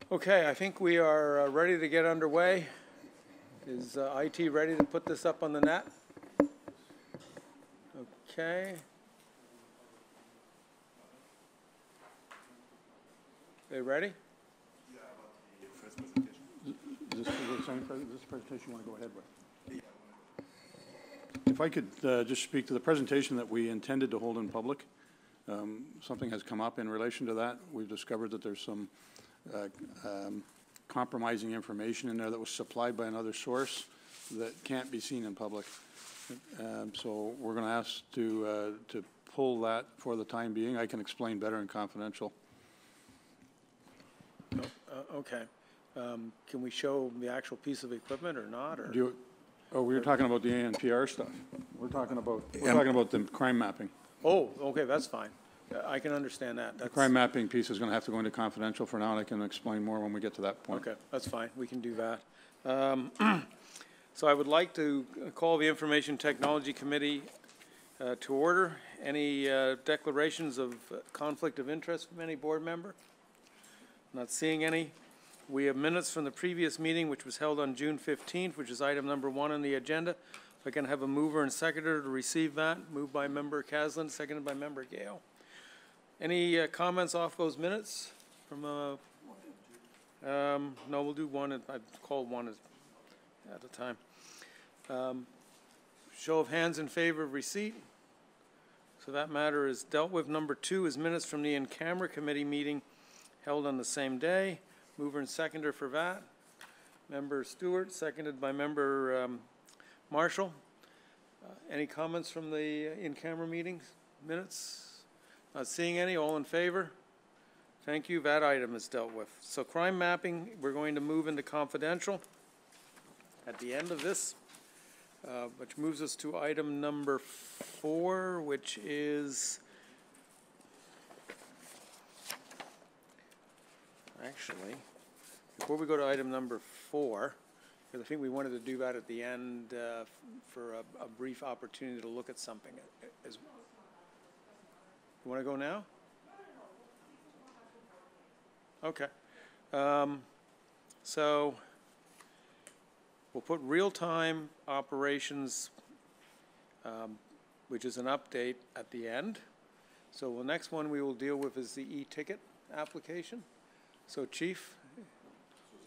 Okay, I think we are ready to get underway. Is IT ready to put this up on the net? Okay. They ready? Yeah, about the first presentation. Is this presentation you want to go ahead with? If I could just speak to the presentation that we intended to hold in public. Something has come up in relation to that. We've discovered that there's some compromising information in there that was supplied by another source that can't be seen in public. So we're going to ask to pull that for the time being. I can explain better in confidential. Okay. Can we show the actual piece of equipment or not? Or? Oh, we were talking about the ANPR stuff. We're talking about the crime mapping. Oh, okay, that's fine. I can understand that. The crime mapping piece is going to have to go into confidential for now, and I can explain more when we get to that point. Okay, that's fine. We can do that. So I would like to call the Information Technology Committee to order. Any declarations of conflict of interest from any board member? Not seeing any. We have minutes from the previous meeting, which was held on June 15th, which is item number 1 on the agenda. If I can have a mover and seconder to receive that. Moved by Member Caslin, seconded by Member Gale. Any comments off those minutes? From no, we'll do one. I've called one at a time. Show of hands in favor of receipt. So that matter is dealt with. Number 2 is minutes from the in-camera committee meeting held on the same day. Mover and seconder for that. Member Stewart, seconded by Member Marshall. Any comments from the in-camera meetings minutes? Not seeing any. All in favor? Thank you. That item is dealt with. So crime mapping, we're going to move into confidential at the end of this, which moves us to item number 4, which is actually, before we go to item number 4, because I think we wanted to do that at the end for a brief opportunity to look at something. You want to go now? Okay. So we'll put real-time operations, which is an update, at the end. So the next one we will deal with is the e-ticket application. So, Chief? So is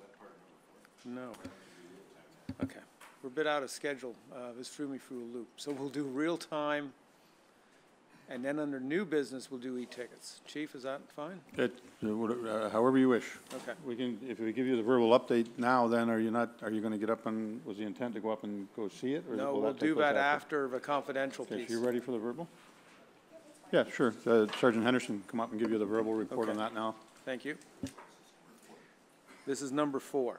that part of No. Okay. We're a bit out of schedule. This threw me through a loop. So we'll do real-time, and then under new business, we'll do e-tickets. Chief, is that fine? However you wish. Okay. We can, if we give you the verbal update now, then are you going to get up and, was the intent to go up and go see it? Or No, we'll do that after the confidential piece. If you're ready for the verbal? Yeah, sure. Sergeant Henderson, come up and give you the verbal report on that now. Thank you. This is number 4.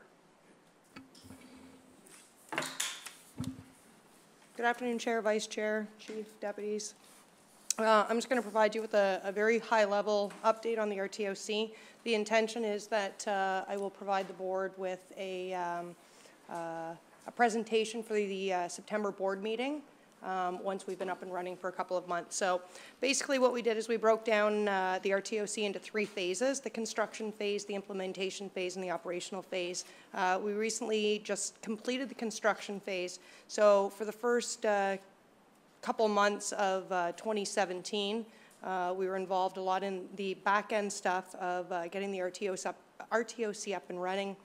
Good afternoon, Chair, Vice Chair, Chief, Deputies. I'm just going to provide you with a very high-level update on the RTOC. The intention is that I will provide the board with a presentation for the September board meeting once we've been up and running for a couple of months. So basically what we did is we broke down the RTOC into 3 phases: the construction phase, the implementation phase, and the operational phase. We recently just completed the construction phase. So for the first couple months of 2017, we were involved a lot in the back-end stuff of getting the RTOC up and running,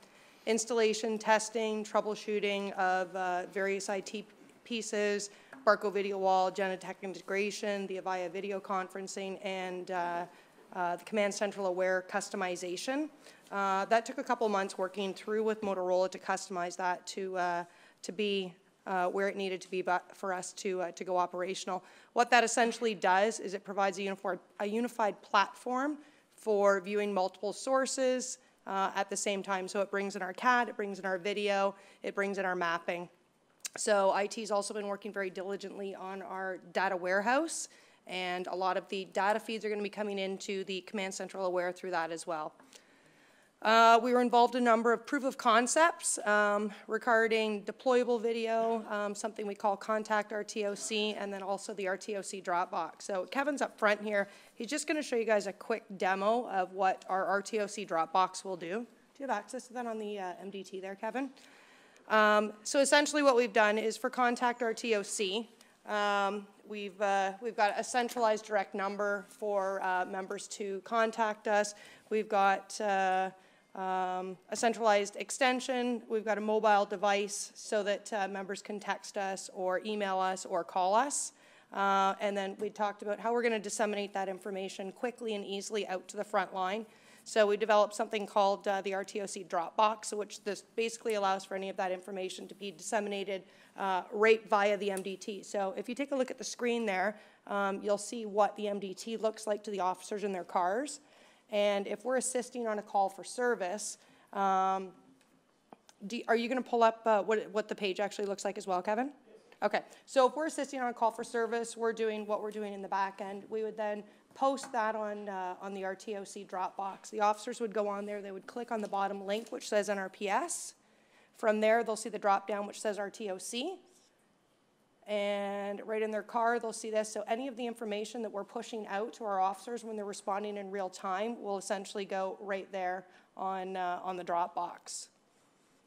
installation, testing, troubleshooting of various IT pieces, Barco Video Wall, Genetec integration, the Avaya video conferencing, and the Command Central Aware customization. That took a couple months working through with Motorola to customize that to be where it needed to be for us to go operational. What that essentially does is it provides a unified platform for viewing multiple sources at the same time. So it brings in our CAD, it brings in our video, it brings in our mapping. So IT's also been working very diligently on our data warehouse, and a lot of the data feeds are going to be coming into the Command Central Aware through that as well. We were involved in a number of proof of concepts regarding deployable video, something we call Contact RTOC, and then also the RTOC Dropbox. So Kevin's up front here. He's just going to show you guys a quick demo of what our RTOC Dropbox will do. Do you have access to that on the MDT there, Kevin? So essentially what we've done is for Contact RTOC, we've got a centralized direct number for members to contact us. We've got a centralized extension. We've got a mobile device so that members can text us or email us or call us. And then we talked about how we're going to disseminate that information quickly and easily out to the front line. So we developed something called the RTOC Dropbox, which this basically allows for any of that information to be disseminated right via the MDT. So if you take a look at the screen there, you'll see what the MDT looks like to the officers in their cars. And if we're assisting on a call for service, are you going to pull up what the page actually looks like as well, Kevin? Okay, so if we're assisting on a call for service, we're doing what we're doing in the back end. We would then post that on the RTOC Dropbox. The officers would go on there, they would click on the bottom link which says NRPS. From there, they'll see the drop down which says RTOC. And right in their car, they'll see this. So any of the information that we're pushing out to our officers when they're responding in real time will essentially go right there on the Dropbox.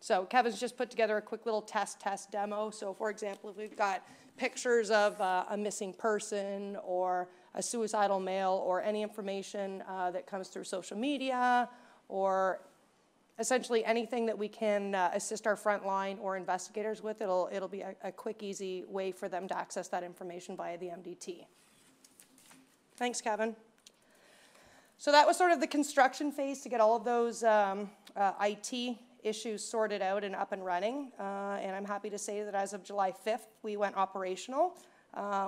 So Kevin's just put together a quick little test demo. So for example, if we've got pictures of a missing person or a suicidal male or any information that comes through social media or essentially anything that we can assist our frontline or investigators with, it'll be a quick, easy way for them to access that information via the MDT. Thanks, Kevin. So that was sort of the construction phase to get all of those IT issues sorted out and up and running. And I'm happy to say that as of July 5th, we went operational.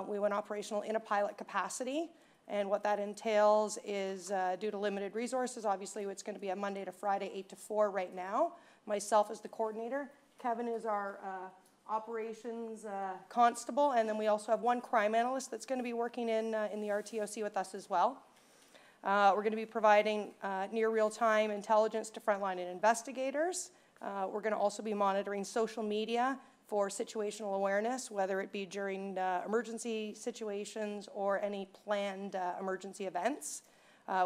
We went operational in a pilot capacity. And what that entails is due to limited resources, obviously it's going to be a Monday to Friday, 8 to 4 right now. Myself as the coordinator. Kevin is our operations constable. And then we also have one crime analyst that's going to be working in the RTOC with us as well. We're going to be providing near real-time intelligence to frontline and investigators. We're going to also be monitoring social media for situational awareness, whether it be during emergency situations or any planned emergency events.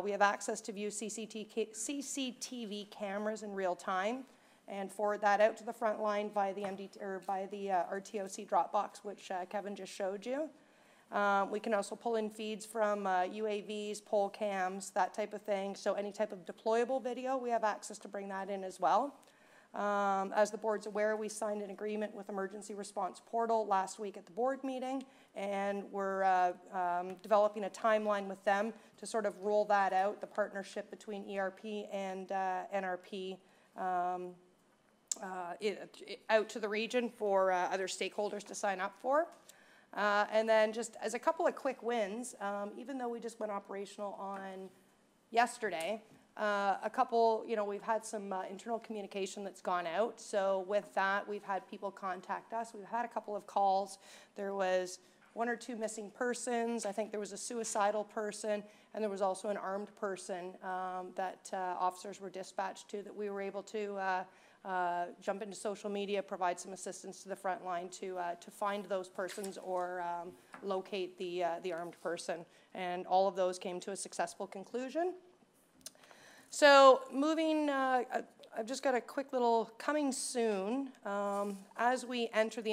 We have access to view CCTV cameras in real time and forward that out to the front line via the RTOC Dropbox, which Kevin just showed you. We can also pull in feeds from UAVs, pole cams, that type of thing. So any type of deployable video, we have access to bring that in as well. As the board's aware, we signed an agreement with Emergency Response Portal last week at the board meeting, and we're developing a timeline with them to sort of roll that out, the partnership between ERP and NRP out to the region for other stakeholders to sign up for. And then just as a couple of quick wins, even though we just went operational on yesterday, we've had some internal communication that's gone out. So with that, we've had people contact us. We've had a couple of calls. There was 1 or 2 missing persons. I think there was a suicidal person, and there was also an armed person that officers were dispatched to that we were able to jump into social media, provide some assistance to the front line to find those persons or locate the armed person. And all of those came to a successful conclusion. So moving, I've just got a quick little coming soon as we enter the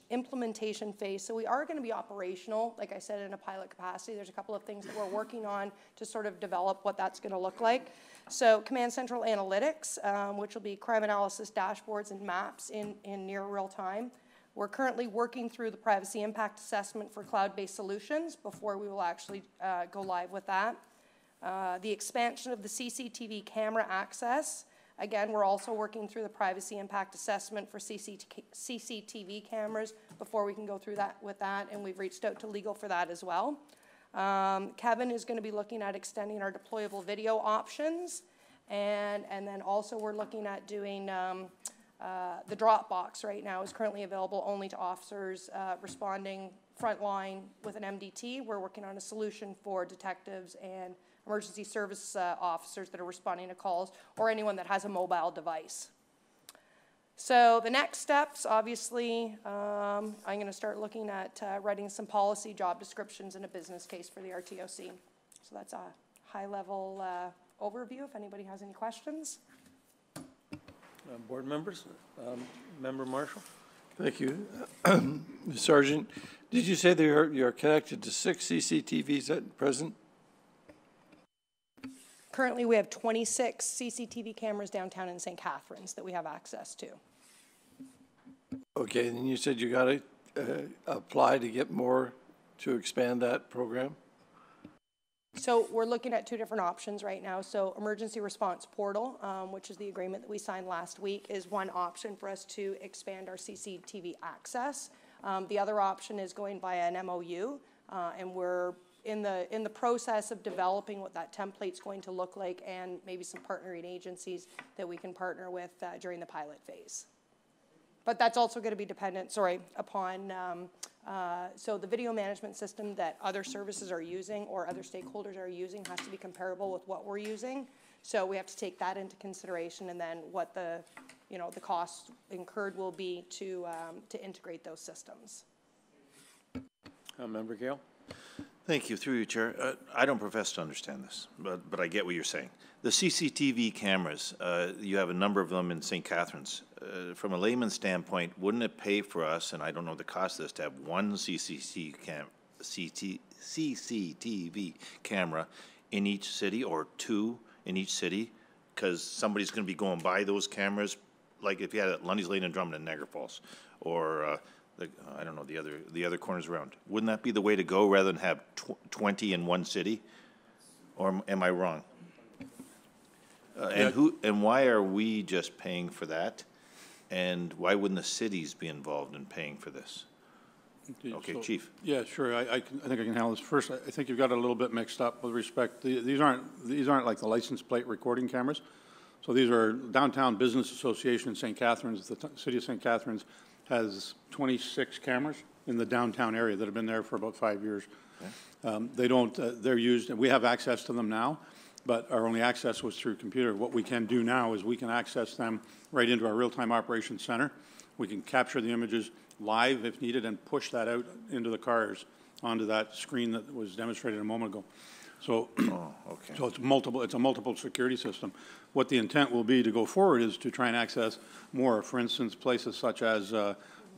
implementation phase. So we are going to be operational, like I said, in a pilot capacity. There's a couple of things that we're working on to sort of develop what that's going to look like. So Command Central Analytics, which will be crime analysis dashboards and maps in near real time. We're currently working through the privacy impact assessment for cloud-based solutions before we will actually go live with that. The expansion of the CCTV camera access. Again, we're also working through the privacy impact assessment for CCTV cameras before we can go through that with that, and we've reached out to legal for that as well. Kevin is going to be looking at extending our deployable video options, and then also we're looking at doing the Dropbox right now is currently available only to officers responding frontline with an MDT. We're working on a solution for detectives and emergency service officers that are responding to calls or anyone that has a mobile device. So the next steps, obviously, I'm going to start looking at writing some policy job descriptions and a business case for the RTOC. So that's a high-level overview, if anybody has any questions. Board members, Member Marshall? Thank you. Sergeant, did you say that you're connected to 6 CCTVs at present? Currently, we have 26 CCTV cameras downtown in St. Catharines that we have access to. Okay, and you said you got to apply to get more to expand that program? So we're looking at two different options right now. So Emergency Response Portal, which is the agreement that we signed last week, is one option for us to expand our CCTV access. The other option is going via an MOU, and we're in the process of developing what that template's going to look like, and maybe some partnering agencies that we can partner with during the pilot phase. But that's also going to be dependent, upon, so the video management system that other services are using or other stakeholders are using has to be comparable with what we're using. So we have to take that into consideration, and then what the costs incurred will be to integrate those systems. Member Gale? Thank you. Through you, Chair. I don't profess to understand this, but I get what you're saying. The CCTV cameras, you have a number of them in St. Catharines. From a layman's standpoint, wouldn't it pay for us, and I don't know the cost of this, to have one CCTV camera in each city, or two in each city? Because somebody's going to be going by those cameras, like if you had it at Lundy's Lane and Drummond and Niagara Falls, or I don't know, the other corners around. Wouldn't that be the way to go, rather than have 20 in one city? Or am I wrong? And why are we just paying for that? And why wouldn't the cities be involved in paying for this? Okay, So, Chief. Yeah, sure. I think I can handle this. First, I think you've got it a little bit mixed up with respect. These aren't like the license plate recording cameras. So these are Downtown Business Association in St. Catharines. The city of St. Catharines has 26 cameras in the downtown area that have been there for about 5 years. Okay. They're used, and we have access to them now, but our only access was through computer. What we can do now is we can access them right into our real-time operations center. We can capture the images live if needed and push that out into the cars onto that screen that was demonstrated a moment ago. So, okay. So it's a multiple security system. What the intent will be to go forward is to try and access more. For instance, places such as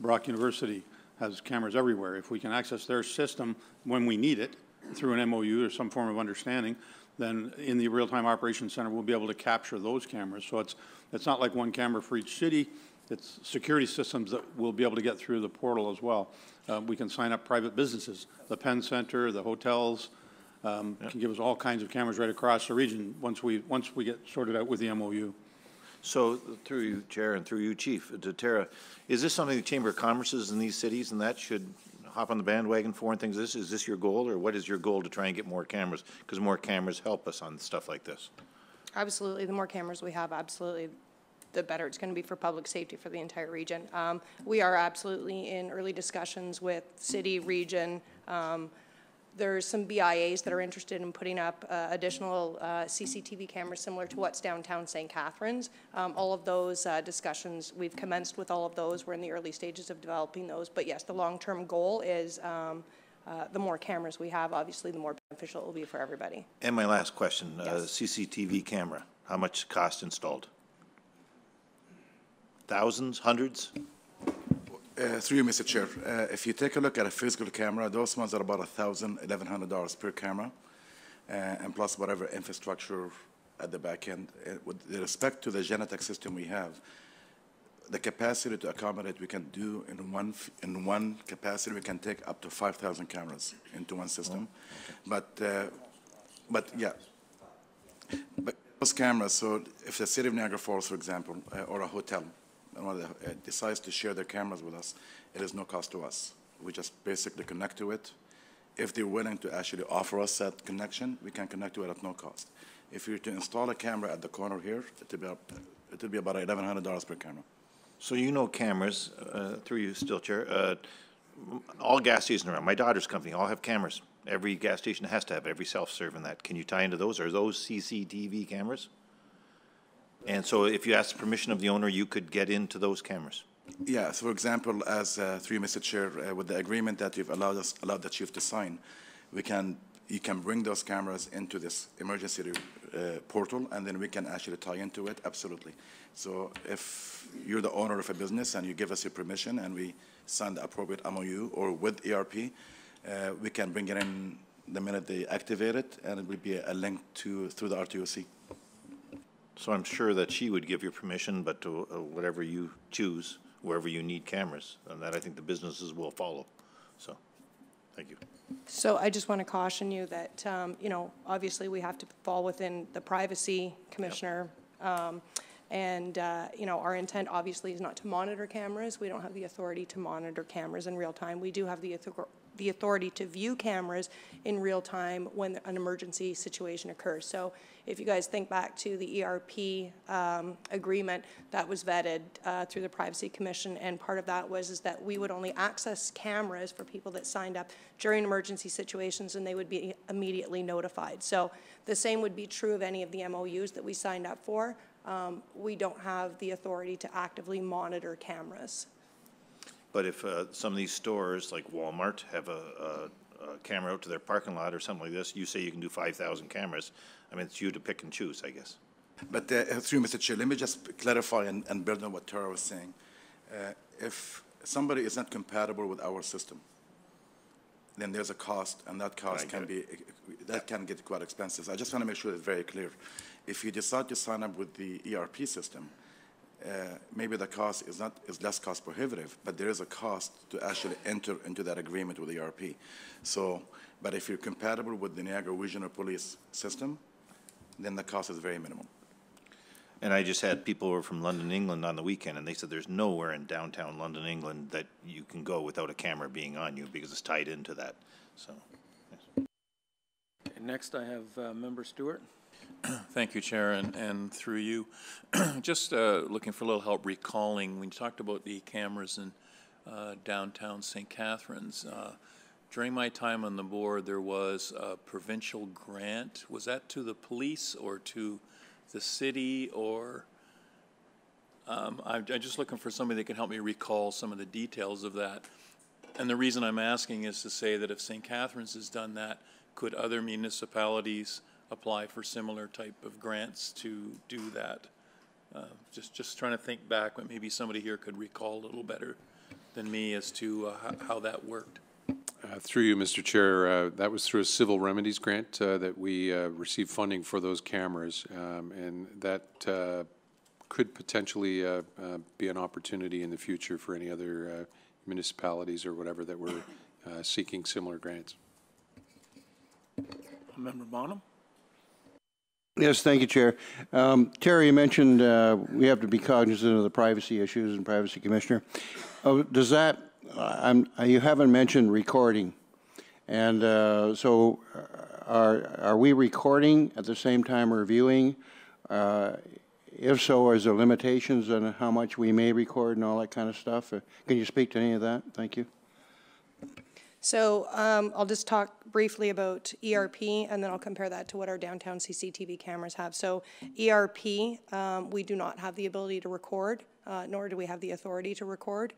Brock University has cameras everywhere. If we can access their system when we need it through an MOU or some form of understanding, then in the real-time operations center, we'll be able to capture those cameras. So it's not like one camera for each city. It's security systems that we'll be able to get through the portal as well. We can sign up private businesses. The Penn Center, the hotels, can give us all kinds of cameras right across the region once we get sorted out with the MOU. So through you, Chair, and through you, Chief, to Tara, is this something the Chamber of Commerce is in these cities and that should hop on the bandwagon for and things? Is this your goal, or what is your goal to try and get more cameras? Because more cameras help us on stuff like this. Absolutely. The more cameras we have, absolutely, the better it's going to be for public safety for the entire region. We are absolutely in early discussions with city, region. There's some BIAs that are interested in putting up additional CCTV cameras similar to what's downtown St. Catharines. All of those discussions, we've commenced with all of those. We're in the early stages of developing those. But yes, the long-term goal is the more cameras we have, obviously, the more beneficial it will be for everybody. And my last question, Yes. CCTV camera, how much cost installed? Thousands, hundreds? Through you, Mr. Chair, if you take a look at a physical camera, those ones are about $1,000, $1,100 per camera, and plus whatever infrastructure at the back end. With respect to the Genetec system we have, the capacity to accommodate, we can do in one capacity, we can take up to 5,000 cameras into one system. Oh, okay. But yeah, but those cameras, so if the city of Niagara Falls, for example, or a hotel, decides to share their cameras with us, it is no cost to us. We just basically connect to it. If they're willing to actually offer us that connection, we can connect to it at no cost. If you're to install a camera at the corner here, it'll be about $1,100 per camera. So you know cameras, through you still, Chair, all gas stations around, my daughter's company all have cameras. Every gas station has to have every self-serve in that. Can you tie into those? Are those CCTV cameras? And so if you ask permission of the owner, you could get into those cameras? Yeah, so for example, as through Mr. Chair, with the agreement that you've allowed the chief to sign, you can bring those cameras into this emergency portal, and then we can actually tie into it, absolutely. So if you're the owner of a business and you give us your permission and we sign the appropriate MOU or with ERP, we can bring it in the minute they activate it, and it will be a link through the RTOC. So I'm sure that she would give you permission, but to whatever you choose, wherever you need cameras, and that I think the businesses will follow. So, thank you. So I just want to caution you that, you know, obviously we have to fall within the privacy commissioner. You know, our intent obviously is not to monitor cameras. We don't have the authority to monitor cameras in real time. We do have the authority to view cameras in real time when an emergency situation occurs. So if you guys think back to the ERP agreement that was vetted through the Privacy Commission, and part of that is that we would only access cameras for people that signed up during emergency situations, and they would be immediately notified. So the same would be true of any of the MOUs that we signed up for. We don't have the authority to actively monitor cameras. But if some of these stores, like Walmart, have a camera out to their parking lot or something like this, you say you can do 5,000 cameras. I mean, it's you to pick and choose, I guess. But through Mr. Chair, let me just clarify and build on what Tara was saying. If somebody is not compatible with our system, then there's a cost, and that cost can get quite expensive. I just want to make sure it's very clear. If you decide to sign up with the ERP system, maybe the cost is less cost prohibitive, but there is a cost to actually enter into that agreement with ERP. So, but if you're compatible with the Niagara Regional Police system, then the cost is very minimal. And I just had people who were from London, England on the weekend, and they said there's nowhere in downtown London, England that you can go without a camera being on you because it's tied into that. So, yes. Okay, next I have Member Stewart. Thank you, Chair, and through you, just looking for a little help recalling, when you talked about the cameras in downtown St. Catharines, during my time on the board, there was a provincial grant. Was that to the police or to the city, or I'm just looking for somebody that can help me recall some of the details of that. And the reason I'm asking is to say that if St. Catharines has done that, could other municipalities apply for similar type of grants to do that? Just trying to think back, but maybe somebody here could recall a little better than me as to how that worked. Through you, Mr. Chair, that was through a civil remedies grant that we received funding for those cameras, and that could potentially be an opportunity in the future for any other municipalities or whatever that were seeking similar grants. Member Bonham. Yes, thank you, Chair. Terry, you mentioned we have to be cognizant of the privacy issues and Privacy Commissioner. Does that, you haven't mentioned recording, and so are we recording at the same time reviewing? If so, is there limitations on how much we may record and all that kind of stuff? Can you speak to any of that? Thank you. So I'll just talk briefly about ERP, and then I'll compare that to what our downtown CCTV cameras have. So ERP, we do not have the ability to record, nor do we have the authority to record.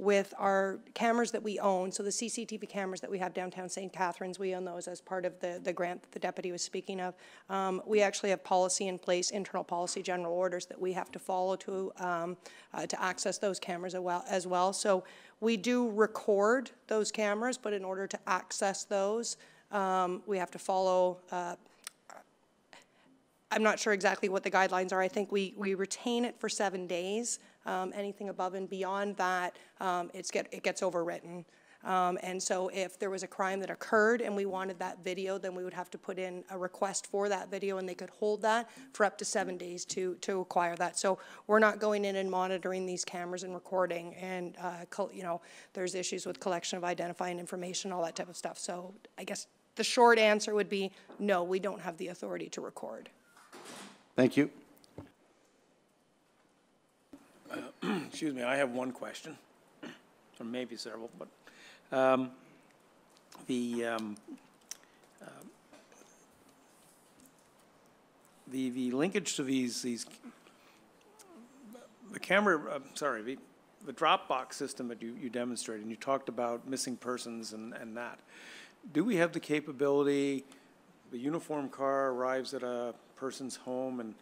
With our cameras that we own, so the CCTV cameras that we have downtown St. Catharines, we own those as part of the grant that the deputy was speaking of. We actually have policy in place, internal policy, general orders that we have to follow to access those cameras as well. So we do record those cameras, but in order to access those, we have to follow I'm not sure exactly what the guidelines are. I think we retain it for 7 days. Anything above and beyond that, it gets overwritten. And so if there was a crime that occurred and we wanted that video, then we would have to put in a request for that video, and they could hold that for up to 7 days to acquire that. So we're not going in and monitoring these cameras and recording, and you know, there's issues with collection of identifying information, all that type of stuff. So I guess the short answer would be no, we don't have the authority to record. Thank you. Excuse me, I have one question, or maybe several, but the linkage to the camera, the Dropbox system that you demonstrated, and you talked about missing persons and that. Do we have the capability the uniform car arrives at a person's home and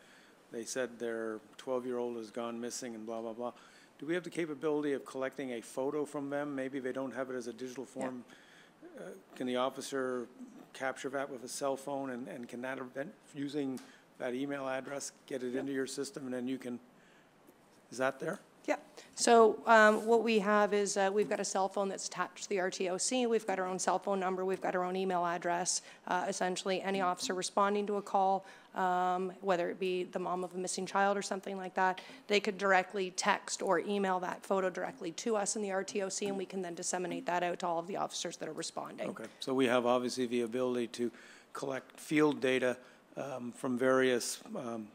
they said their 12-year-old has gone missing and blah, blah, blah. Do we have the capability of collecting a photo from them? Maybe they don't have it as a digital form. Can the officer capture that with a cell phone and can that, using that email address, get it into your system and then you can, is that there? Yeah. So what we have is we've got a cell phone that's attached to the RTOC. We've got our own cell phone number. We've got our own email address. Essentially, any officer responding to a call, whether it be the mom of a missing child or something like that, they could directly text or email that photo directly to us in the RTOC, and we can then disseminate that out to all of the officers that are responding. Okay. So we have obviously the ability to collect field data from various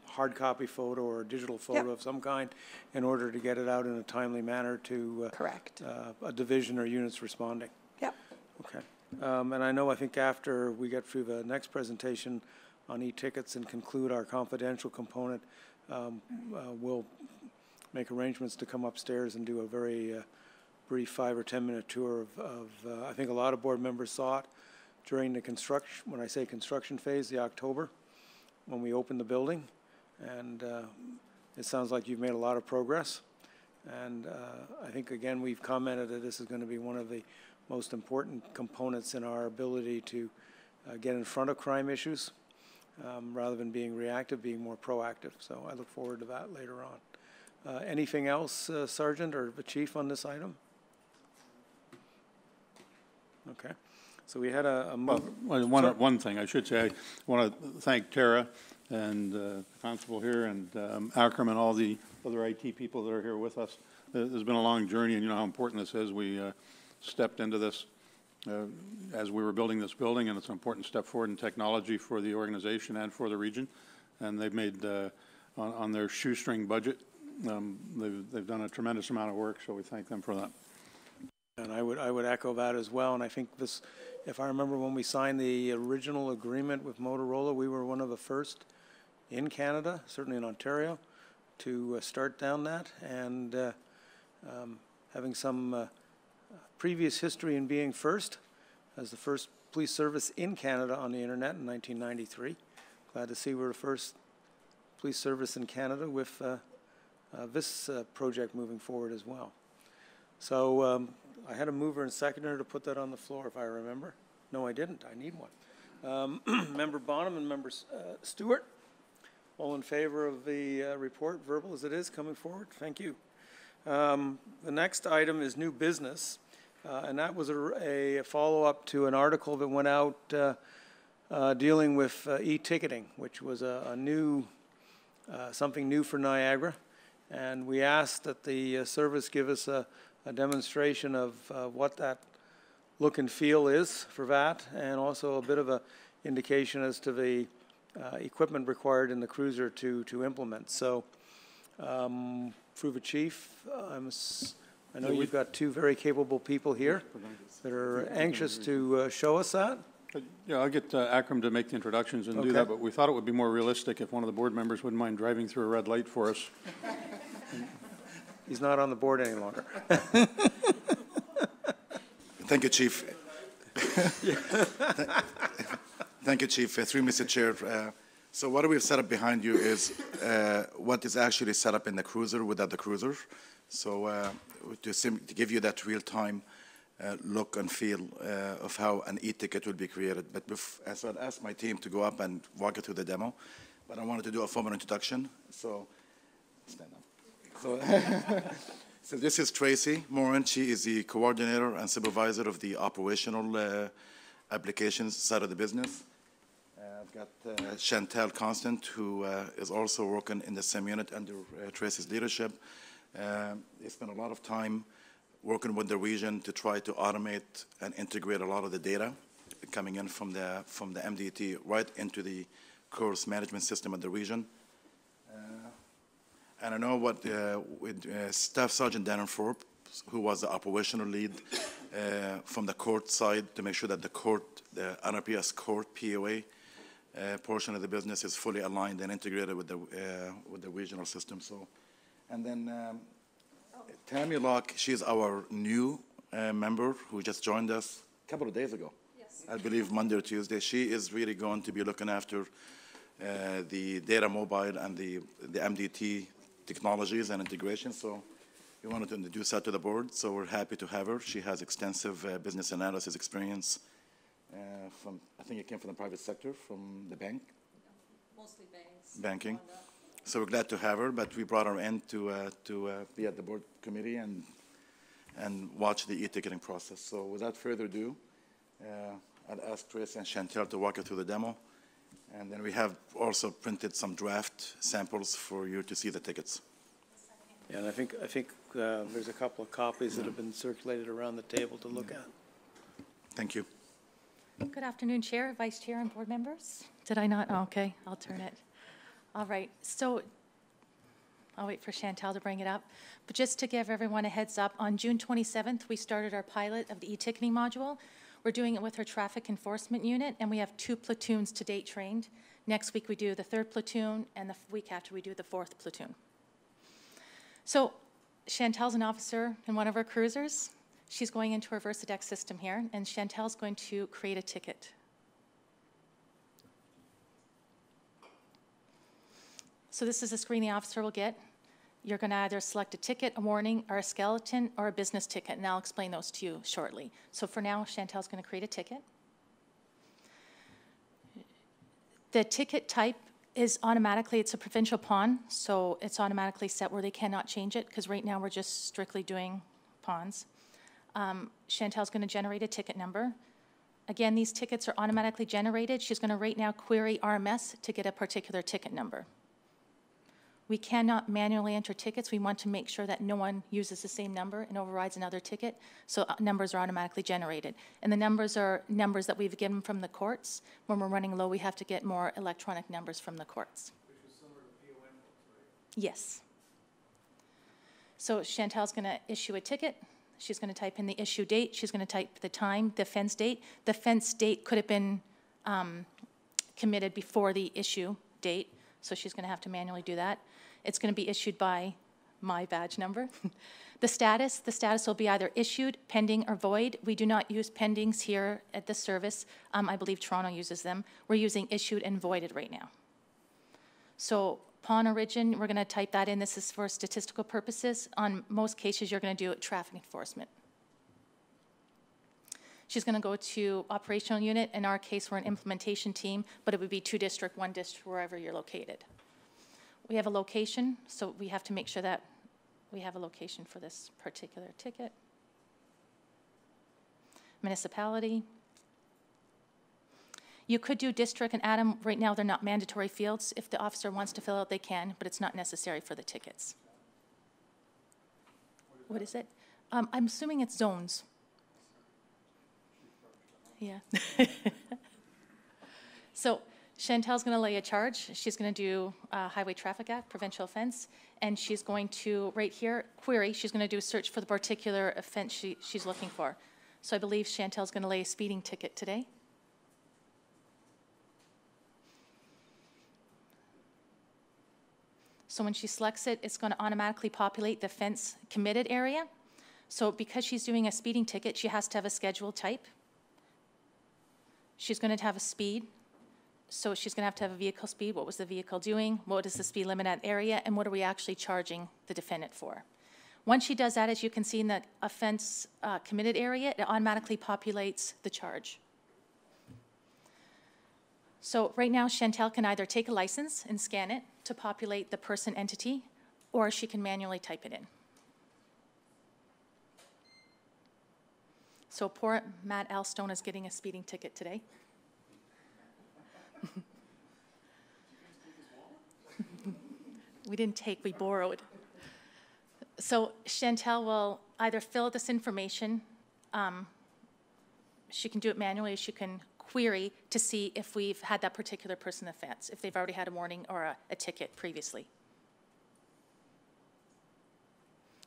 hard copy photo or digital photo of some kind in order to get it out in a timely manner to Correct. A division or units responding. Yep. Okay. And I think after we get through the next presentation on e-tickets and conclude our confidential component, we'll make arrangements to come upstairs and do a very brief 5 or 10 minute tour of I think a lot of board members saw it during the construction, when I say construction phase, the October, when we opened the building, and it sounds like you've made a lot of progress. And I think, again, we've commented that this is going to be one of the most important components in our ability to get in front of crime issues, rather than being reactive, being more proactive. So I look forward to that later on. Anything else, Sergeant or the Chief, on this item? Okay. So we had a One thing I should say, I want to thank Tara and the constable here and Akram and all the other IT people that are here with us. There's been a long journey, and you know how important this is. We stepped into this as we were building this building, and it's an important step forward in technology for the organization and for the region. And they've made, on their shoestring budget, they've done a tremendous amount of work, so we thank them for that. And I would echo that as well. And I think this, if I remember when we signed the original agreement with Motorola, we were one of the first in Canada, certainly in Ontario, to start down that. And having some previous history in being first, as the first police service in Canada on the internet in 1993. Glad to see we're the first police service in Canada with this project moving forward as well. So I had a mover and seconder to put that on the floor, if I remember. No, I didn't. I need one. Member Bonham and Member Stewart, all in favor of the report, verbal as it is, coming forward? Thank you. The next item is new business, and that was a follow-up to an article that went out dealing with e-ticketing, which was a new, something new for Niagara. And we asked that the service give us a demonstration of what that look and feel is for that, and also a bit of a indication as to the equipment required in the cruiser to implement. So, through the chief, I know you've got two very capable people here that are anxious to show us that. Yeah, I'll get Akram to make the introductions and do that, but we thought it would be more realistic if one of the board members wouldn't mind driving through a red light for us. He's not on the board any longer. Thank you, Chief. Thank you, Chief. Through Mr. Chair. So what we've set up behind you is what is actually set up in the cruiser without the cruiser. So to give you that real-time look and feel of how an e-ticket will be created. But so I'd ask my team to go up and walk you through the demo. But I wanted to do a formal introduction. So stand up. So this is Tracy Moran. She is the coordinator and supervisor of the operational applications side of the business. I've got Chantal Constant, who is also working in the same unit under Tracy's leadership. They spent a lot of time working with the region to try to automate and integrate a lot of the data coming in from the MDT right into the course management system of the region. And I know what with Staff Sergeant Darren Thorpe, who was the operational lead from the court side, to make sure that the NRPS court POA portion of the business is fully aligned and integrated with the regional system. So, and then Tammy Locke, she's our new member who just joined us a couple of days ago. Yes. I believe Monday or Tuesday. She is really going to be looking after the data mobile and the MDT technologies and integration. So we wanted to introduce her to the board. So we're happy to have her. She has extensive business analysis experience from, I think it came from the private sector, from the bank. Mostly banks. Banking. So we're glad to have her, but we brought her in to be at the board committee and watch the e-ticketing process. So without further ado, I'll ask Tracy and Chantel to walk you through the demo. And then we have also printed some draft samples for you to see the tickets. Yeah, and I think there's a couple of copies that have been circulated around the table to look at. Thank you. Good afternoon, Chair, Vice Chair, and board members. Did I not? Oh, okay, I'll turn it. All right, so I'll wait for Chantal to bring it up. But just to give everyone a heads up, on June 27th, we started our pilot of the e-ticketing module. We're doing it with our traffic enforcement unit, and we have 2 platoons to date trained. Next week, we do the 3rd platoon, and the week after, we do the 4th platoon. So Chantal's an officer in one of our cruisers. She's going into our Versadex system here, and Chantal's going to create a ticket. So this is the screen the officer will get. You're going to either select a ticket, a warning, or a skeleton, or a business ticket, and I'll explain those to you shortly. So for now, Chantal's going to create a ticket. The ticket type is automatically, it's a provincial pawn, so it's automatically set where they cannot change it, because right now we're just strictly doing pawns. Chantal's going to generate a ticket number. Again, these tickets are automatically generated. She's going to right now query RMS to get a particular ticket number. We cannot manually enter tickets. We want to make sure that no one uses the same number and overrides another ticket, so numbers are automatically generated. And the numbers are numbers that we've given from the courts. When we're running low, we have to get more electronic numbers from the courts. Which is similar to PON, right? Yes. So Chantal's going to issue a ticket. She's going to type in the issue date. She's going to type the time, the offense date. The offense date could have been committed before the issue date, so she's going to have to manually do that. It's going to be issued by my badge number. The status will be either issued, pending, or void. We do not use pendings here at this service. I believe Toronto uses them. We're using issued and voided right now. So pawn origin, we're going to type that in. This is for statistical purposes. On most cases, you're going to do traffic enforcement. She's going to go to operational unit. In our case, we're an implementation team, but it would be 2 district, 1 district, wherever you're located. We have a location, so we have to make sure that we have a location for this particular ticket. Municipality. You could do district and add them. Right now, they're not mandatory fields. If the officer wants to fill out, they can, but it's not necessary for the tickets. What is it? I'm assuming it's zones. Yeah. So Chantal's going to lay a charge. She's going to do Highway Traffic Act, provincial offense, and she's going to, right here, query. She's going to do a search for the particular offense she's looking for. So I believe Chantal's going to lay a speeding ticket today. So when she selects it, it's going to automatically populate the offense committed area. So because she's doing a speeding ticket, she has to have a schedule type. She's going to have a speed. So she's going to have a vehicle speed. What was the vehicle doing? What is the speed limit at area? And what are we actually charging the defendant for? Once she does that, as you can see in the offense committed area, it automatically populates the charge. So right now, Chantal can either take a license and scan it to populate the person entity, or she can manually type it in. So poor Matt Alstone is getting a speeding ticket today. We didn't take, we borrowed. So Chantal will either fill out this information, she can do it manually, she can query to see if we've had that particular person offense, if they've already had a warning or a ticket previously.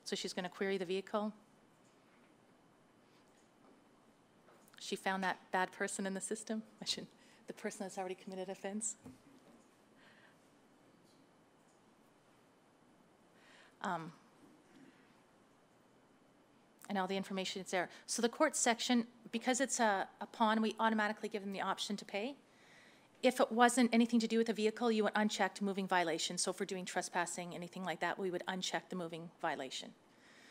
So she's going to query the vehicle. She found that bad person in the system. The person that's already committed offense. and all the information is there. So the court section, because it's a pawn, we automatically give them the option to pay. If it wasn't anything to do with the vehicle, you would uncheck moving violation. So if we're doing trespassing, anything like that, we would uncheck the moving violation.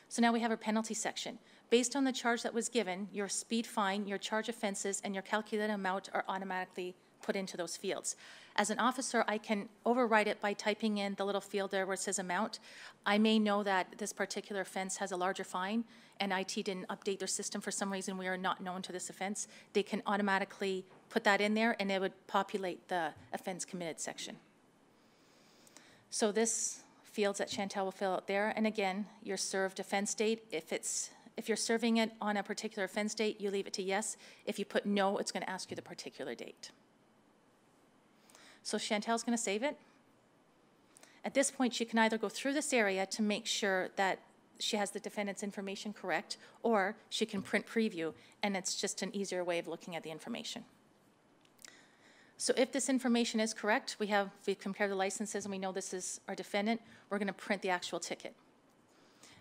So now we have our penalty section. Based on the charge that was given, your speed fine, your charge offenses, and your calculated amount are automatically put into those fields. As an officer, I can override it by typing in the little field there where it says amount. I may know that this particular offense has a larger fine, and IT didn't update their system for some reason. We are not known to this offense. They can automatically put that in there, and it would populate the offense committed section. So this fields that Chantel will fill out there, and again, your served offense date. If you're serving it on a particular offense date, you leave it to yes. If you put no, it's going to ask you the particular date. So Chantel's going to save it. At this point, she can either go through this area to make sure that she has the defendant's information correct, or she can print preview, and it's just an easier way of looking at the information. So if this information is correct, we compare the licenses and we know this is our defendant, we're going to print the actual ticket.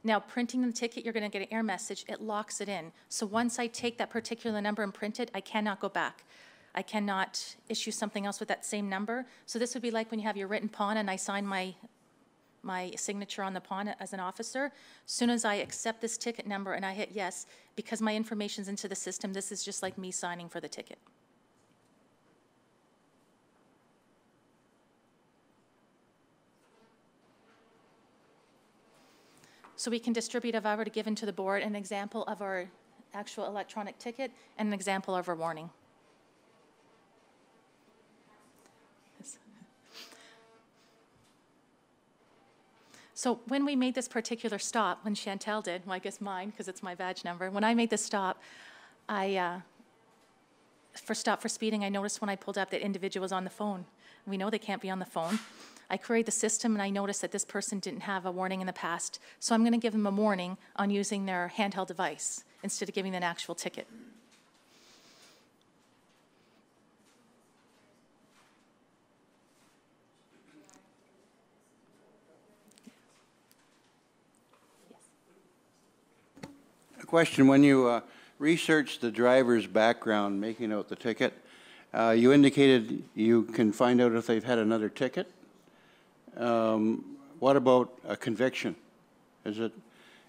Now, printing the ticket, you're going to get an error message. It locks it in. So once I take that particular number and print it, I cannot go back. I cannot issue something else with that same number. So this would be like when you have your written pawn and I sign my signature on the pawn as an officer. As soon as I accept this ticket number and I hit yes, because my information's into the system, this is just like me signing for the ticket. So we can distribute, if I were to give into the board, an example of our actual electronic ticket and an example of our warning. So when we made this particular stop, when Chantel did, well, I guess mine, because it's my badge number, when I made this stop, for stop for speeding, I noticed when I pulled up that individual was on the phone. We know they can't be on the phone. I queried the system and I noticed that this person didn't have a warning in the past. So I'm going to give them a warning on using their handheld device instead of giving them an actual ticket. A question, when you researched the driver's background, making out the ticket, you indicated you can find out if they've had another ticket. What about a conviction? Is it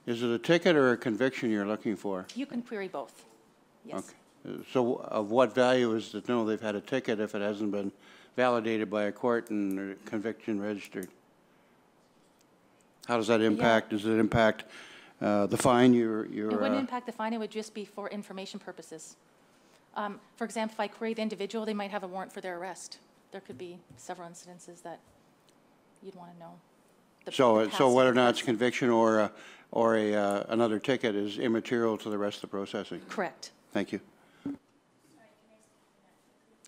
a ticket or a conviction you're looking for? You can query both, yes. Okay. So of what value is it to know they've had a ticket if it hasn't been validated by a court and their conviction registered? How does that impact? Does it impact the fine? It wouldn't impact the fine. It would just be for information purposes. For example, if I query the individual, they might have a warrant for their arrest. There could be several incidences that you'd want to know. So whether or not it's conviction or another ticket is immaterial to the rest of the processing? Correct. Thank you.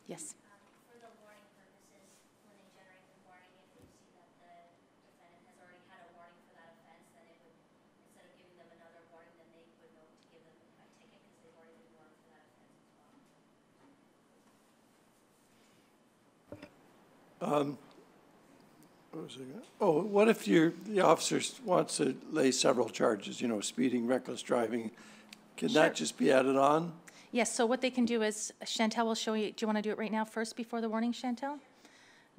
Yes. For the warning purposes, when they generate the warning, if they see that the defendant has already had a warning for that offense, then it would, instead of giving them another warning, then they would know to give them a ticket because they've already been warned for that offense as well. What if the officer wants to lay several charges, speeding, reckless driving? Can that just be added on? Yes, so what they can do is, Chantel will show you, do you want to do it right now first before the warning, Chantel?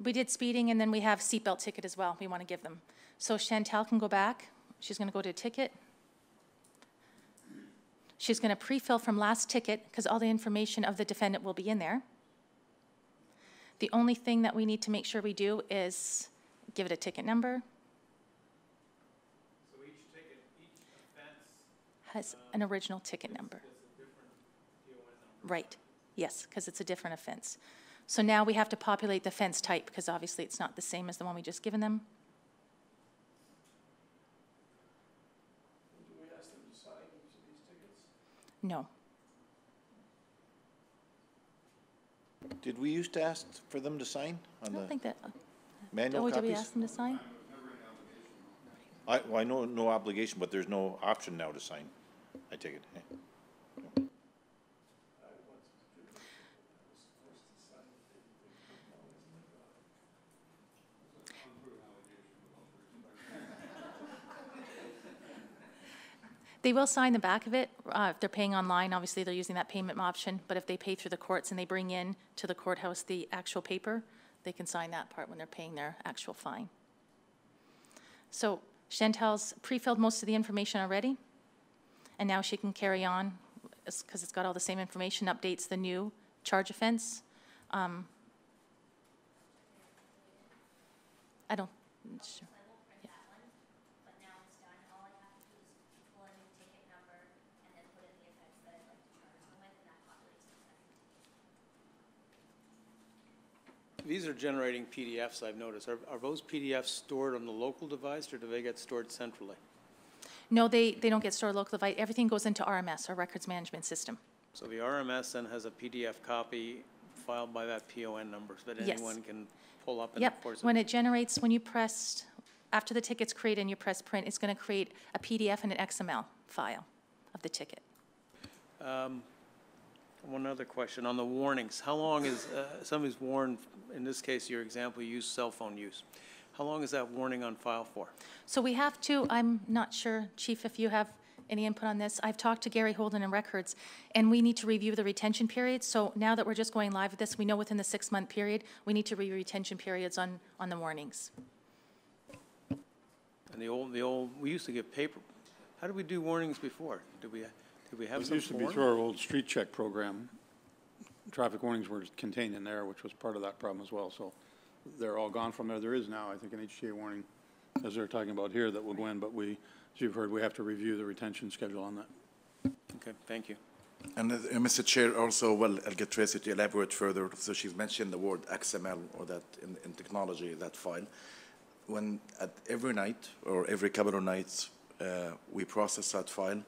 We did speeding and then we have seatbelt ticket as well we want to give them. So Chantel can go back. She's going to go to ticket. She's going to pre-fill from last ticket because all the information of the defendant will be in there. The only thing that we need to make sure we do is give it a ticket number. So each ticket, each offense Has an original ticket number. Right, yes, because it's a different offense. So now we have to populate the offense type because obviously it's not the same as the one we just given them. Do we ask them to sign each of these tickets? No. Did we used to ask for them to sign I on don't the think that, manual did we copies? ask them to sign? I know no obligation, but there's no option now to sign, I take it. They will sign the back of it. If they're paying online, obviously they're using that payment option, but if they pay through the courts and they bring in to the courthouse the actual paper, they can sign that part when they're paying their actual fine. So Chantel's pre-filled most of the information already, and now she can carry on, because it's got all the same information, updates the new charge offense. I don't, sure. But now it's done. All I have to do is pull a new ticket number and then put in the offense that I'd like to charge them with, and that populates the second ticket. These are generating PDFs, I've noticed. Are those PDFs stored on the local device, or do they get stored centrally? No, they don't get stored locally. Everything goes into RMS, our records management system. So the RMS then has a PDF copy filed by that PON number so that Yes. anyone can pull up and Yep, of course. when it generates, when you press, after the ticket's created and you press print, it's going to create a PDF and an XML file of the ticket. One other question on the warnings. How long is, somebody's warned, in this case, your example, you use cell phone use. How long is that warning on file for? So we have to, I'm not sure, Chief, if you have any input on this. I've talked to Gary Holden in Records, and we need to review the retention periods. So now that we're just going live with this, we know within the 6-month period, we need to review retention periods on the warnings. And the old, we used to give paper. How did we do warnings before? Did we have It some used to be form? through our old street check program. Traffic warnings were contained in there, which was part of that problem as well. So they're all gone from there. There is now, I think, an HTA warning, as they're talking about here, that will go in, but we, as you've heard, we have to review the retention schedule on that. Okay, thank you. And Mr. Chair, also, well, I'll get Tracy to elaborate further. So she's mentioned the word XML, or that in technology, that file. When every night or every couple of nights, we process that file,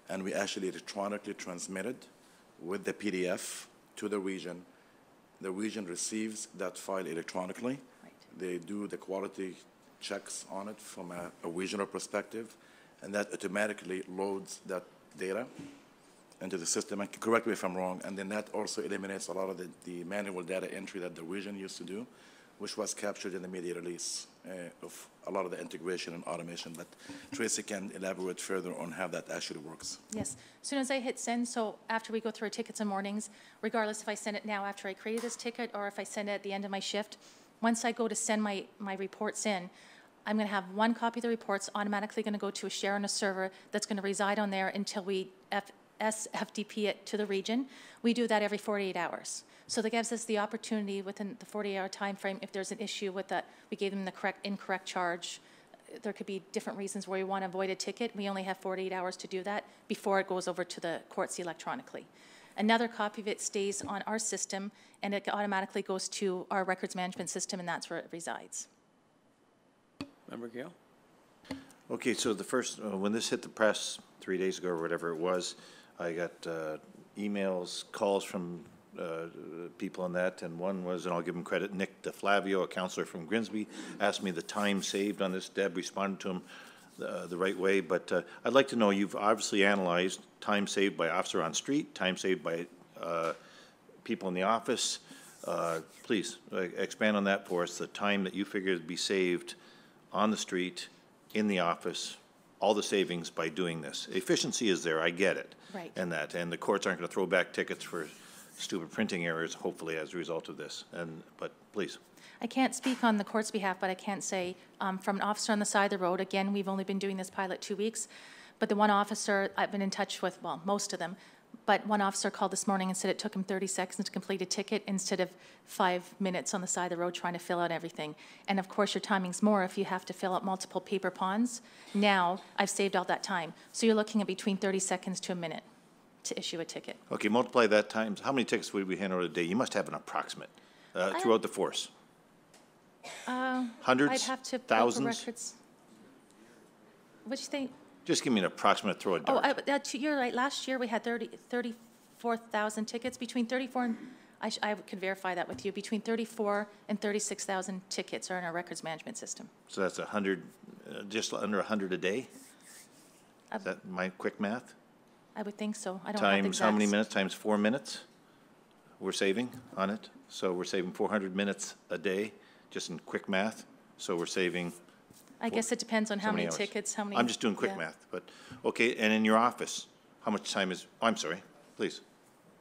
and we actually electronically transmit it with the PDF to the region. The region receives that file electronically. Right. They do the quality checks on it from a regional perspective, and that automatically loads that data into the system. And correct me if I'm wrong. And then that also eliminates a lot of the manual data entry that the region used to do, which was captured in the media release of a lot of the integration and automation. But Tracy can elaborate further on how that actually works. Yes. As soon as I hit send, so after we go through our tickets and warnings, regardless if I send it now after I created this ticket or if I send it at the end of my shift, once I go to send my reports in, I'm going to have one copy of the reports automatically going to go to a share on a server that's going to reside on there until we FTP it to the region. We do that every 48 hours. So that gives us the opportunity within the 48-hour time frame, if there's an issue with that, we gave them the incorrect charge. There could be different reasons where we want to avoid a ticket. We only have 48 hours to do that before it goes over to the courts electronically. Another copy of it stays on our system, and it automatically goes to our records management system, and that's where it resides. Member Gale? Okay, so the first, when this hit the press 3 days ago or whatever it was, I got emails, calls from people on that, and one was, and I'll give him credit, Nick DeFlavio, a counselor from Grimsby, asked me the time saved on this. Deb responded to him the right way, but I'd like to know, you've obviously analyzed time saved by officer on street, time saved by people in the office. Please expand on that for us, the time that you figured would be saved on the street, in the office, all the savings by doing this. Efficiency is there, I get it. Right. And the courts aren't going to throw back tickets for stupid printing errors, hopefully, as a result of this. But please. I can't speak on the court's behalf, but I can say from an officer on the side of the road, again, we've only been doing this pilot 2 weeks, but the one officer I've been in touch with, well, most of them, but one officer called this morning and said it took him 30 seconds to complete a ticket instead of 5 minutes on the side of the road trying to fill out everything. And of course, your timing's more if you have to fill out multiple paper ponds. Now, I've saved all that time. So you're looking at between 30 seconds to a minute to issue a ticket. Okay, multiply that times, how many tickets would we hand out a day? You must have an approximate throughout the force. Hundreds? I'd have to pull up the Thousands? records. What'd you think? Just give me an approximate, throw a dart. You're right. Last year, we had 34,000 tickets, between 34 and, I could verify that with you, between 34 and 36,000 tickets are in our records management system. So that's 100, just under 100 a day? Is that my quick math? I would think so. I don't have the Times how many exacts. minutes? Times 4 minutes we're saving on it. So we're saving 400 minutes a day, just in quick math. So we're saving I guess it depends on how many hours? tickets, how many. I'm just doing quick yeah. math, but, okay, and in your office, how much time is, I'm sorry, please.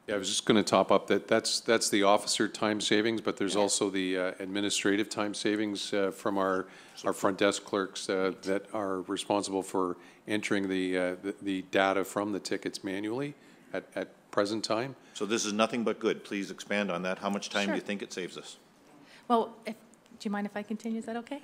Yeah, I was just going to top up that that's the officer time savings, but there's also the administrative time savings from our front desk clerks that are responsible for entering the data from the tickets manually at present time. So this is nothing but good. Please expand on that. How much time do you Sure. think it saves us? Well, do you mind if I continue? Is that okay?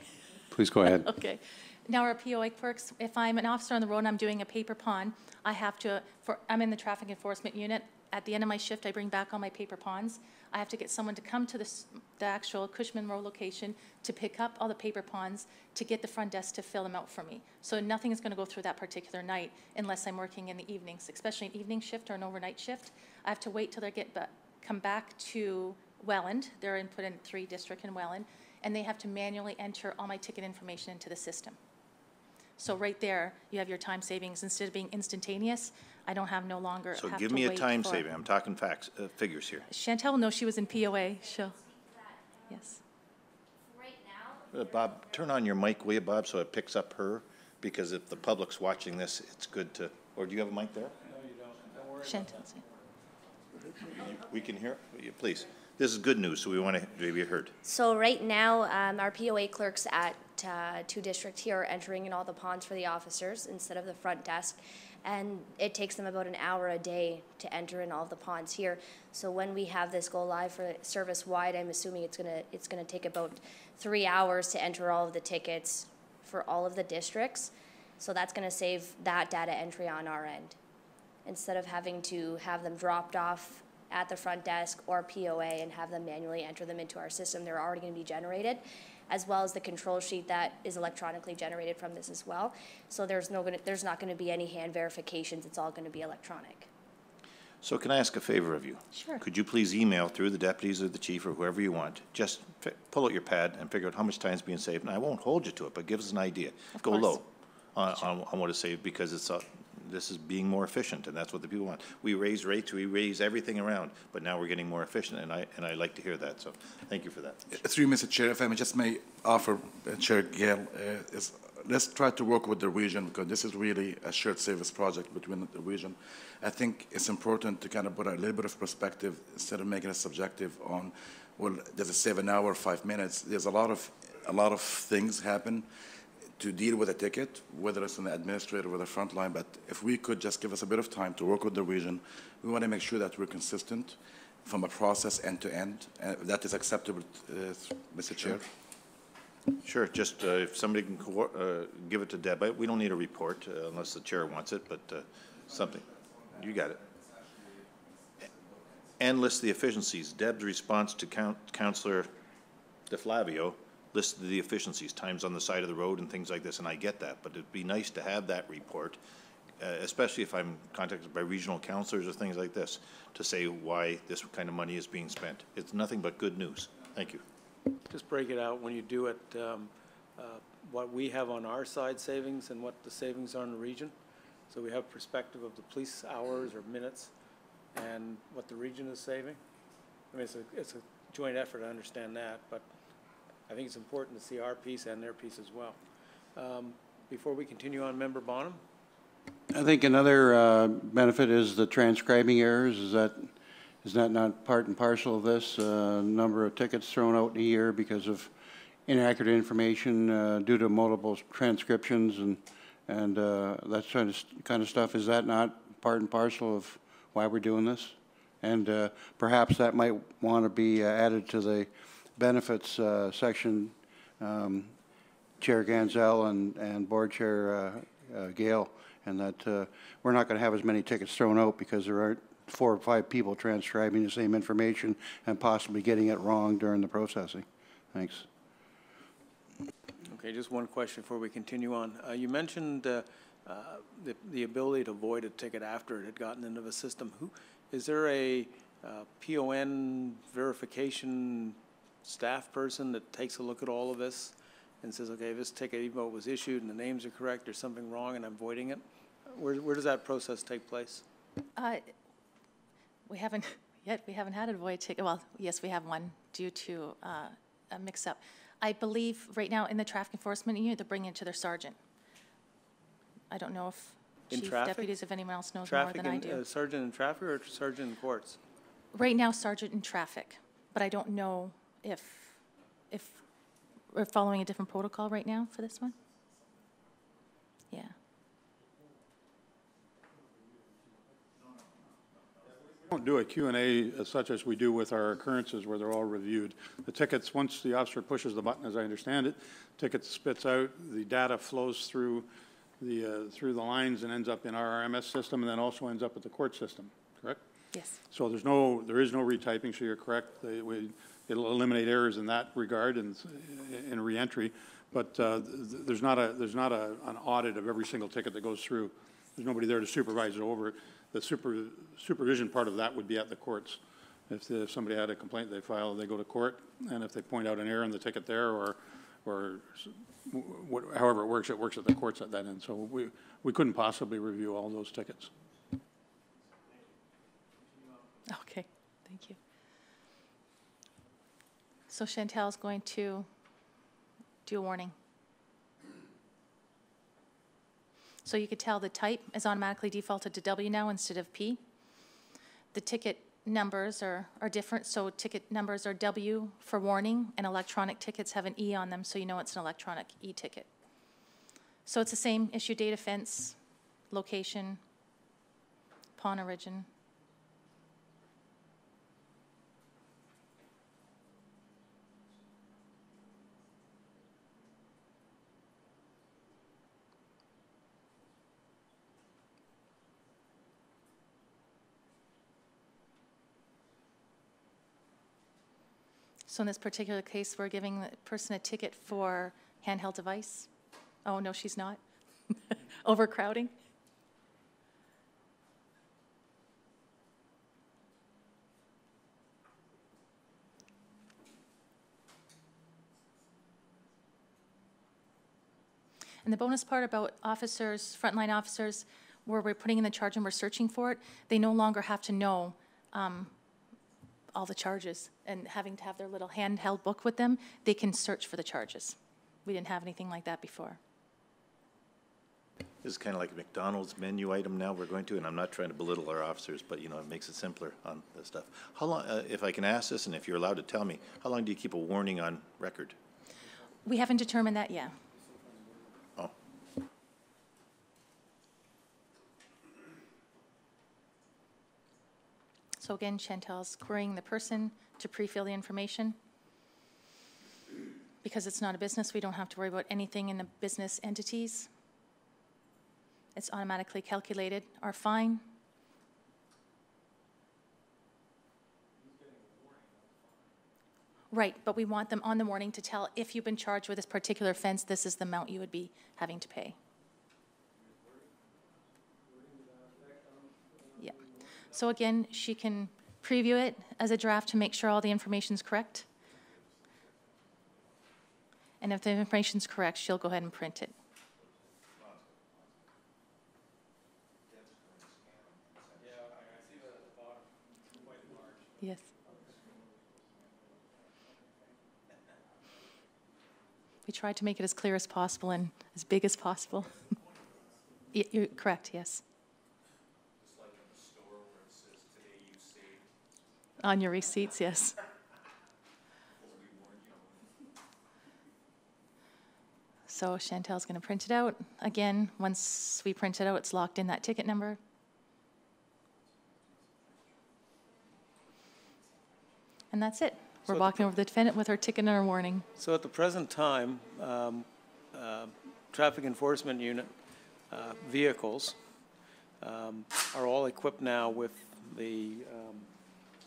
Please go ahead. Okay. Now, our POA clerks, if I'm an officer on the road and I'm doing a paper pond, I have to, I'm in the traffic enforcement unit. At the end of my shift, I bring back all my paper ponds. I have to get someone to come to the actual Cushman Row location to pick up all the paper ponds, to get the front desk to fill them out for me. So nothing is going to go through that particular night unless I'm working in the evenings, especially an evening shift or an overnight shift. I have to wait till they come back to Welland. They're input in 3 district in Welland, and they have to manually enter all my ticket information into the system. So right there, you have your time savings. Instead of being instantaneous, I don't have no longer So have give to me a wait time for- saving. I'm talking facts, figures here. Chantel will know she was in POA. She'll, yes. Right now, Bob, turn on your mic, will you, Bob, so it picks up her? Because if the public's watching this, it's good to, or do you have a mic there? Chantel's. We can hear, please. This is good news, so we want to be heard. so right now, our POA clerks at 2 district here are entering in all the ponds for the officers instead of the front desk. And it takes them about an hour a day to enter in all of the ponds here. So when we have this go live for service-wide, I'm assuming it's gonna take about 3 hours to enter all of the tickets for all of the districts. So that's gonna save that data entry on our end. Instead of having to have them dropped off at the front desk or POA and have them manually enter them into our system, they're already gonna be generated, as well as the control sheet that is electronically generated from this as well. So there's not gonna be any hand verifications, it's all gonna be electronic. So can I ask a favor of you? Sure. Could you please email through the deputies or the chief or whoever you want, just pull out your pad and figure out how much time is being saved, and I won't hold you to it, but give us an idea. Of Go course. low on what is saved, because it's, this is being more efficient, and that's what the people want. We raise rates, we raise everything around, but now we're getting more efficient, and I like to hear that, so thank you for that. Through you, Mr. Chair, if I may offer, Chair Gale, let's try to work with the region, because this is really a shared service project between the region. I think it's important to kind of put a little bit of perspective instead of making it subjective on, well, does it save an hour, 5 minutes? There's a lot of things happen to deal with a ticket, whether it's an administrator or the front line, but if we could just give us a bit of time to work with the region, we want to make sure that we're consistent from a process end to end. That is acceptable, Mr. Chair. Sure, just if somebody can give it to Deb. We don't need a report unless the chair wants it, but something. You got it. And list the efficiencies. Deb's response to Councillor DeFlavio listed the efficiencies, times on the side of the road and things like this, and I get that, but it'd be nice to have that report, especially if I'm contacted by regional councillors or things like this, to say why this kind of money is being spent. It's nothing but good news. Thank you. Just break it out when you do it, what we have on our side savings and what the savings are in the region. So we have perspective of the police hours or minutes and what the region is saving. I mean, it's a joint effort, I understand that, but I think it's important to see our piece and their piece as well. Before we continue on, Member Bonham? I think another benefit is the transcribing errors. Is that not part and parcel of this? Number of tickets thrown out in a year because of inaccurate information due to multiple transcriptions and that kind of stuff. Is that not part and parcel of why we're doing this? And perhaps that might want to be added to the benefits section, Chair Ganzel and Board Chair Gale, and that we're not going to have as many tickets thrown out because there aren't 4 or 5 people transcribing the same information and possibly getting it wrong during the processing. Thanks. Okay, just one question before we continue on. You mentioned the ability to void a ticket after it had gotten into the system. Is there a PON verification staff person that takes a look at all of this and says, okay, this ticket, even though it was issued and the names are correct, there's something wrong and I'm voiding it? Where does that process take place? We haven't had a void ticket. Well, yes, we have one due to a mix-up. I believe right now in the traffic enforcement unit, they're bringing it to their sergeant. I don't know if In chief traffic? deputies, if anyone else knows more Traffic than I and, do. sergeant in traffic or sergeant in courts? Right now, sergeant in traffic, but I don't know if we're following a different protocol right now for this one. Yeah. We don't do a Q&A as such as we do with our occurrences where they're all reviewed. The tickets, once the officer pushes the button, as I understand it, ticket spits out, the data flows through the lines and ends up in our RMS system and then also ends up at the court system, correct? Yes. So there is no retyping, so you're correct. It'll eliminate errors in that regard and in reentry, but there's not an audit of every single ticket that goes through. There's nobody there to supervise it over it. The supervision part of that would be at the courts. If somebody had a complaint, they go to court, and if they point out an error in the ticket there or however it works at the courts at that end. So we couldn't possibly review all those tickets. Okay, thank you. So Chantel's going to do a warning. So you could tell the type is automatically defaulted to W now instead of P. The ticket numbers are different, so ticket numbers are W for warning, and electronic tickets have an E on them, so you know it's an electronic e-ticket. So it's the same issue date, offense, location, pawn origin. So in this particular case, we're giving the person a ticket for handheld device. Oh, no, she's not. Overcrowding. And the bonus part about officers, frontline officers, where we're putting in the charge and we're searching for it, they no longer have to know all the charges and having to have their little handheld book with them. They can search for the charges. We didn't have anything like that before. This is kind of like a McDonald's menu item now we're going to, and I'm not trying to belittle our officers, but, you know, it makes it simpler on this stuff. How long, if I can ask this, and if you're allowed to tell me, how long do you keep a warning on record? We haven't determined that yet. Oh. So again, Chantel's querying the person to pre-fill the information. Because it's not a business, we don't have to worry about anything in the business entities. It's automatically calculated. Our fine. Right, but we want them on the warning to tell if you've been charged with this particular offense, this is the amount you would be having to pay. Yeah. So again, she can preview it as a draft to make sure all the information's correct. And if the information's correct, she'll go ahead and print it. Yes. We tried to make it as clear as possible and as big as possible. You're correct, yes. Just like in the store where it says today you saved. On your receipts, yes. So Chantel's going to print it out. Again, once we print it out, it's locked in that ticket number. And that's it. We're walking over the defendant with our ticket and our warning. So at the present time, traffic enforcement unit vehicles are all equipped now with the,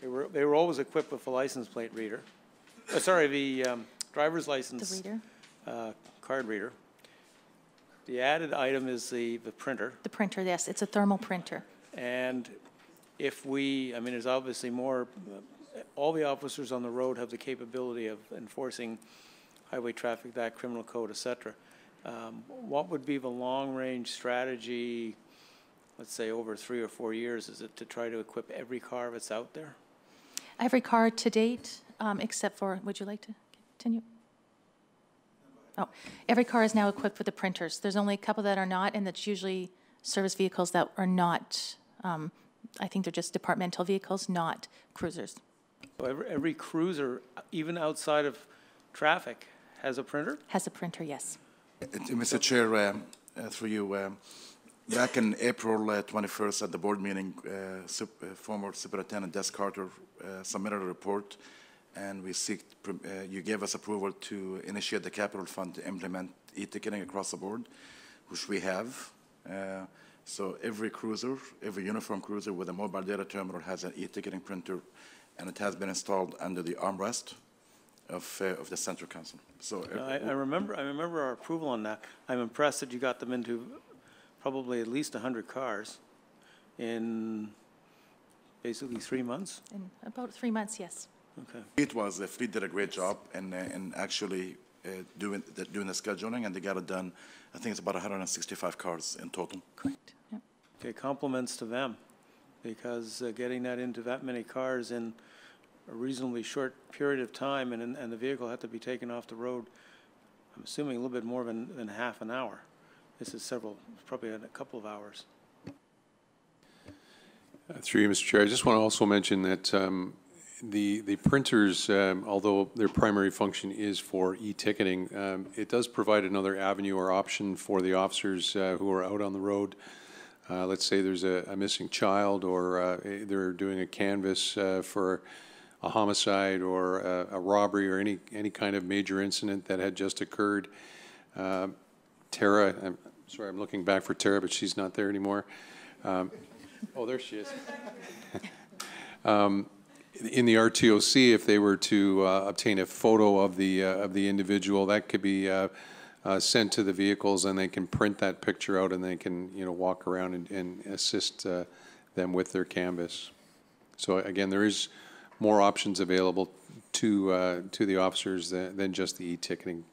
they were always equipped with a license plate reader. The driver's license. The reader. Card reader. The added item is the printer. The printer, yes. It's a thermal printer. And if we, I mean, there's obviously more, all the officers on the road have the capability of enforcing highway traffic act, criminal code, et cetera. What would be the long-range strategy, let's say over 3 or 4 years? Is it to try to equip every car that's out there? Every car to date, except for, would you like to continue? Oh, every car is now equipped with the printers. There's only a couple that are not, and that's usually service vehicles that are not, I think they're just departmental vehicles, not cruisers. So every cruiser, even outside of traffic, has a printer? Has a printer, yes. Mr. Chair, through you, back in April 21st at the board meeting, former Superintendent Des Carter submitted a report, and you gave us approval to initiate the capital fund to implement e-ticketing across the board, which we have. So every cruiser, every uniform cruiser with a mobile data terminal has an e-ticketing printer, and it has been installed under the armrest of the Central Council. So I remember our approval on that. I'm impressed that you got them into probably at least 100 cars in basically 3 months. In about 3 months, yes. Okay. the fleet did a great job in actually doing the scheduling, and they got it done. I think it's about 165 cars in total. Correct. Yep. Okay, compliments to them, because getting that into that many cars in a reasonably short period of time, and the vehicle had to be taken off the road, I'm assuming a little bit more than half an hour. This is probably a couple of hours. Through you, Mr. Chair, I just want to also mention that the printers, although their primary function is for e-ticketing, it does provide another avenue or option for the officers who are out on the road. Let's say there's a missing child, or they're doing a canvass for a homicide or a robbery or any kind of major incident that had just occurred. Tara, I'm sorry, I'm looking back for Tara, but she's not there anymore. Oh, there she is. In the RTOC, if they were to obtain a photo of the individual, that could be sent to the vehicles, and they can print that picture out, and they can walk around and assist them with their canvas. So again, there is more options available to the officers than just the e-ticketing.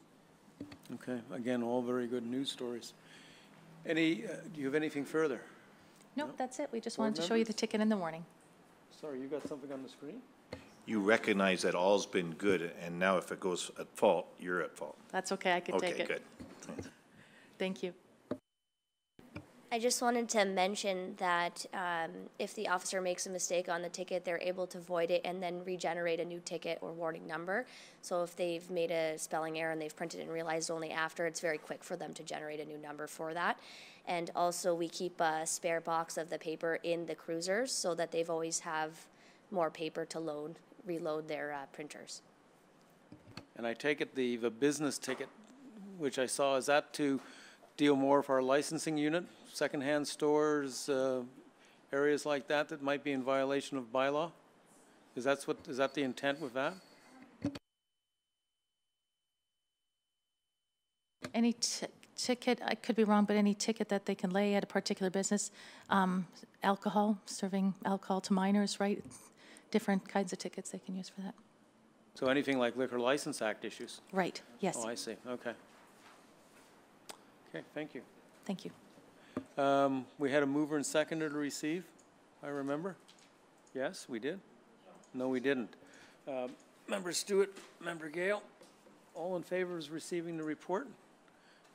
Okay, again, all very good news stories. Do you have anything further? No, that's it. We just wanted to show you the ticket in the morning. Sorry, you got something on the screen? You recognize that all's been good, and now if it goes at fault, you're at fault. That's okay. I can take it. Okay, good. Thank you. I just wanted to mention that if the officer makes a mistake on the ticket, they're able to void it and then regenerate a new ticket or warning number. So if they've made a spelling error and they've printed it and realized only after, it's very quick for them to generate a new number for that. And also we keep a spare box of the paper in the cruisers so that they've always have more paper to reload their printers. And I take it the business ticket, which I saw, is that to deal more with our licensing unit, secondhand stores, areas like that might be in violation of bylaw? Is that the intent with that? Any ticket, I could be wrong, but any ticket that they can lay at a particular business, alcohol, serving alcohol to minors, right? Different kinds of tickets they can use for that. So anything like Liquor License Act issues? Right, yes. Oh, I see, okay. Okay, thank you. Thank you. We had a mover and seconder to receive, I remember. Yes, we did? No, we didn't. Member Stewart, Member Gale, all in favor of receiving the report?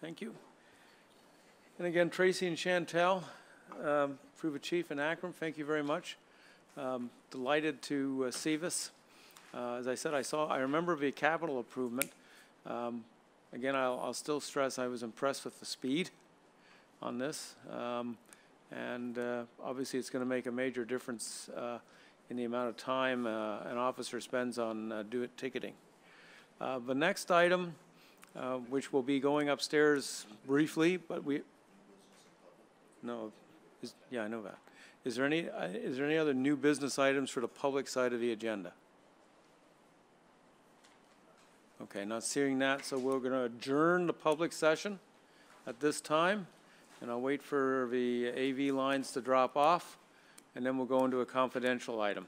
Thank you. And again, Tracy and Chantel, Private Chief in Akron, thank you very much. Delighted to see this. As I said, I remember the capital improvement. Again, I'll still stress I was impressed with the speed on this. And obviously it's going to make a major difference in the amount of time an officer spends on ticketing. The next item, which will be going upstairs briefly, but yeah, I know that. Is there any other new business items for the public side of the agenda? Okay, not seeing that, so we're going to adjourn the public session at this time, and I'll wait for the AV lines to drop off, and then we'll go into a confidential item.